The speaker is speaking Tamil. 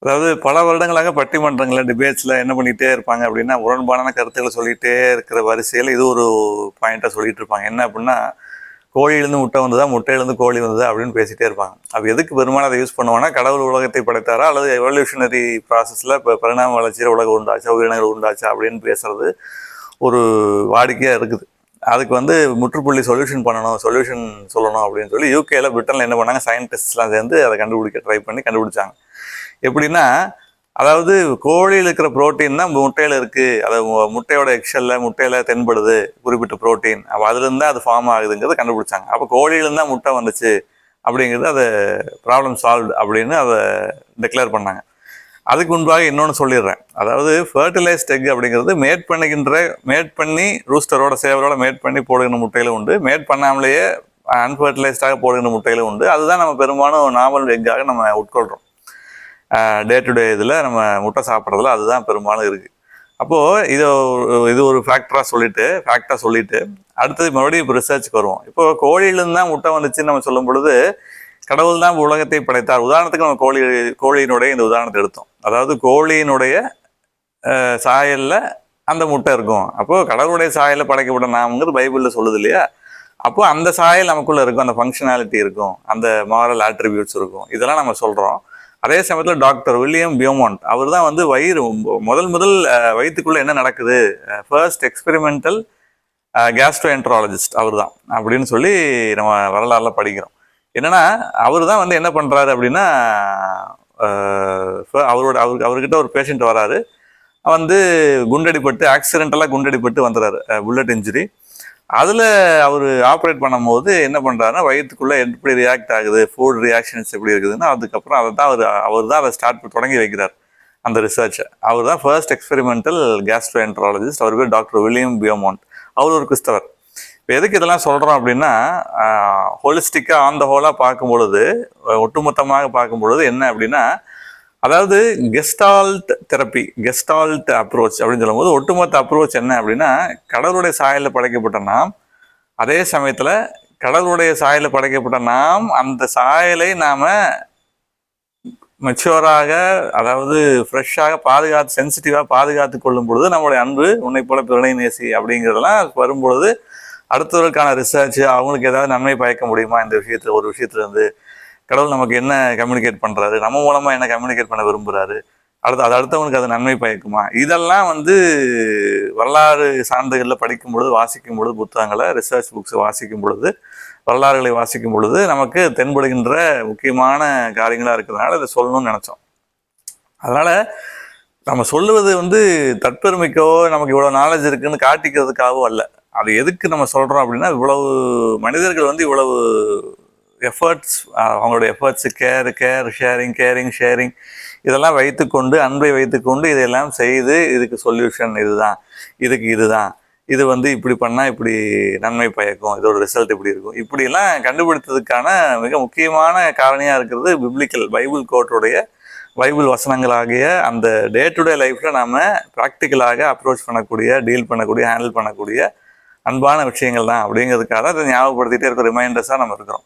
அதாவது பல வருடங்களாக பட்டிமன்றங்களில் டிபேட்ஸில் என்ன பண்ணிகிட்டே இருப்பாங்க அப்படின்னா, முரண்பாடான கருத்துக்களை சொல்லிகிட்டே இருக்கிற வரிசையில் இது ஒரு பாயிண்ட்டாக சொல்லிட்டு இருப்பாங்க. என்ன அப்படின்னா, கோழியிலேருந்து முட்டை வந்ததா, முட்டையிலேருந்து கோழி வந்ததா அப்படின்னு பேசிகிட்டே இருப்பாங்க. அது எதுக்கு பெரும்பாலும் அதை யூஸ் பண்ணுவாங்கன்னா, கடவுள் உலகத்தை படைத்தாரா அல்லது எவல்யூஷனரி ப்ராசஸில் இப்போ பரிணாம வளர்ச்சியில் உலகம் உண்டாச்சா, உயிரினங்கள் உண்டாச்சா அப்படின்னு பேசுறது ஒரு வாடிக்கையாக இருக்குது. அதுக்கு வந்து முற்றுப்புள்ளி சொல்யூஷன் பண்ணணும், சொல்யூஷன் சொல்லணும் அப்படின்னு சொல்லி யூகேல பிரிட்டனில் என்ன பண்ணாங்க, சயின்டிஸ்ட்லாம் சேர்ந்து அதை ட்ரை பண்ணி கண்டுபிடிச்சாங்க. எப்படின்னா, அதாவது கோழியில் இருக்கிற புரோட்டீன் தான் முட்டையில் இருக்குது. அதாவது முட்டையோட எக்ஷலில் முட்டையில் தென்படுது குறிப்பிட்ட புரோட்டீன். அப்போ அதுலேருந்து தான் அது ஃபார்ம் ஆகுதுங்கிறத கண்டுபிடிச்சாங்க. அப்போ கோழியிலேருந்து தான் முட்டை வந்துச்சு அப்படிங்கிறது அதை ப்ராப்ளம் சால்வ் அப்படின்னு அதை டிக்ளேர் பண்ணாங்க. அதுக்கு முன்பாக இன்னொன்று சொல்லிடுறேன். அதாவது ஃபர்டிலைஸ்ட் எக் அப்படிங்கிறது மேட் பண்ணி ரூஸ்டரோட சேவரோட மேட் பண்ணி போடுகிற முட்டையிலும் உண்டு, மேட் பண்ணாமலேயே அன்ஃபர்டிலைஸ்டாக போடுகிற முட்டையிலும் உண்டு. அதுதான் நம்ம பெரும்பாலும் நார்மல் எக்காக நம்ம உட்கொள்கிறோம். டே டு டே இதில் நம்ம முட்டை சாப்பிட்றதுல அதுதான் பெரும்பாலும் இருக்குது. அப்போது இது ஒரு ஃபேக்டாக சொல்லிட்டு அடுத்தது மறுபடியும் இப்போ ரிசர்ச்சுக்கு வருவோம். இப்போது கோழியிலேருந்து தான் முட்டை வந்துச்சுன்னு நம்ம சொல்லும் பொழுது, கடவுள் தான் உலகத்தை படைத்தார். உதாரணத்துக்கு நம்ம கோழியினுடைய இந்த உதாரணத்தை எடுத்தோம். அதாவது கோழியினுடைய சாயலில் அந்த முட்டை இருக்கும். அப்போது கடவுளுடைய சாயலில் படைக்கப்பட்ட நாம்ங்கிறது பைபிளில் சொல்லுது இல்லையா? அப்போது அந்த சாயல் நமக்குள்ளே இருக்கும், அந்த ஃபங்க்ஷனாலிட்டி இருக்கும், அந்த மாரல் ஆட்ரிபியூட்ஸ் இருக்கும். இதெல்லாம் நம்ம சொல்கிறோம். அதே சமயத்தில் டாக்டர் வில்லியம் பியோமாண்ட் அவர் தான் வந்து முதல் வயிற்றுக்குள்ளே என்ன நடக்குது, ஃபர்ஸ்ட் எக்ஸ்பெரிமெண்டல் கேஸ்ட்ரோஎன்ட்ராலஜிஸ்ட் அவர் தான் அப்படின்னு சொல்லி நம்ம வரலாறுல படிக்கிறோம். என்னன்னா அவர் தான் வந்து என்ன பண்ணுறாரு அப்படின்னா, அவர்கிட்ட ஒரு பேஷண்ட் வராரு, வந்து ஆக்சிடென்டலாக குண்டடிப்பட்டு வந்துடுறாரு, புல்லட் இன்ஜுரி. அதில் அவர் ஆப்ரேட் பண்ணும்போது என்ன பண்ணுறாருன்னா, வயிற்றுக்குள்ளே எப்படி ரியாக்ட் ஆகுது, ஃபுட் ரியாக்ஷன்ஸ் எப்படி இருக்குதுன்னா, அதுக்கப்புறம் அவர் தான் அதை தொடங்கி வைக்கிறார் அந்த ரிசர்ச்சை. அவர் தான் ஃபர்ஸ்ட் எக்ஸ்பெரிமெண்டல் கேஸ்ட்ரோஎன்ட்ராலஜிஸ்ட். அவர் பேர் டாக்டர் வில்லியம் பியோமாண்ட். அவர் ஒரு கிறிஸ்தவர். இப்போ எதுக்கு இதெல்லாம் சொல்கிறோம் அப்படின்னா, ஹோலிஸ்டிக்காக ஆன் த ஹோலாக பார்க்கும் பொழுது, ஒட்டுமொத்தமாக பார்க்கும் பொழுது என்ன அப்படின்னா, அதாவது கெஸ்டால்ட் அப்ரோச் அப்படின்னு சொல்லும்போது ஒட்டுமொத்த அப்ரோச் என்ன அப்படின்னா, கடவுளுடைய சாயலில் படைக்கப்பட்ட நாம், அதே சமயத்தில் கடவுளுடைய சாயலில் படைக்கப்பட்ட நாம் அந்த சாயலை நாம் மெச்சூராக, அதாவது ஃப்ரெஷ்ஷாக சென்சிட்டிவாக பாதுகாத்து கொள்ளும் பொழுது நம்மளுடைய அன்பு உன்னை போல பிறனை நேசி அப்படிங்கிறதெல்லாம் வரும்பொழுது அடுத்தவர்களுக்கான ரிசர்ச், அவங்களுக்கு ஏதாவது நன்மை பயக்க முடியுமா இந்த ஒரு விஷயத்துலேருந்து, கடவுள் நமக்கு என்ன கம்யூனிகேட் பண்ணுறாரு, நம்ம மூலமாக என்ன கம்யூனிகேட் பண்ண விரும்புகிறாரு, அடுத்தவனுக்கு அது நன்மை பயக்குமா, இதெல்லாம் வந்து வரலாறு சான்றுகளில் படிக்கும் பொழுது, வாசிக்கும் பொழுது, புத்தகங்களை ரிசர்ச் புக்ஸ் வாசிக்கும் பொழுது, வரலாறுகளை வாசிக்கும் பொழுது நமக்கு தென்படுகின்ற முக்கியமான காரியங்களாக இருக்கிறதுனால இதை சொல்லணும்னு நினச்சோம். அதனால் நம்ம சொல்லுவது வந்து தற்பெருமைக்கோ நமக்கு இவ்வளோ நாலேஜ் இருக்குன்னு காட்டிக்கிறதுக்காகவோ அல்ல. அது எதுக்கு நம்ம சொல்கிறோம் அப்படின்னா, இவ்வளவு மனிதர்கள் வந்து இவ்வளவு எஃபர்ட்ஸ், அவங்களுடைய எஃபர்ட்ஸு கேரிங் ஷேரிங் இதெல்லாம் வைத்துக்கொண்டு, அன்பை வைத்துக்கொண்டு இதையெல்லாம் செய்து, இதுக்கு சொல்யூஷன் இதுதான், இது வந்து இப்படி பண்ணால் இப்படி நன்மை பயக்கும், இதோட ரிசல்ட் இப்படி இருக்கும், இப்படிலாம் கண்டுபிடித்ததுக்கான மிக முக்கியமான காரணியாக இருக்கிறது பைபிள் வசனங்களாகிய அந்த டே டு டே லைஃப்பில் நாம் ப்ராக்டிக்கலாக அப்ரோச் பண்ணக்கூடிய, டீல் பண்ணக்கூடிய, ஹேண்டில் பண்ணக்கூடிய அன்பான விஷயங்கள் தான் அப்படிங்கிறதுக்காக அதை ஞாபகப்படுத்திகிட்டே இருக்க ரிமைண்டர்ஸாக நம்ம இருக்கிறோம்.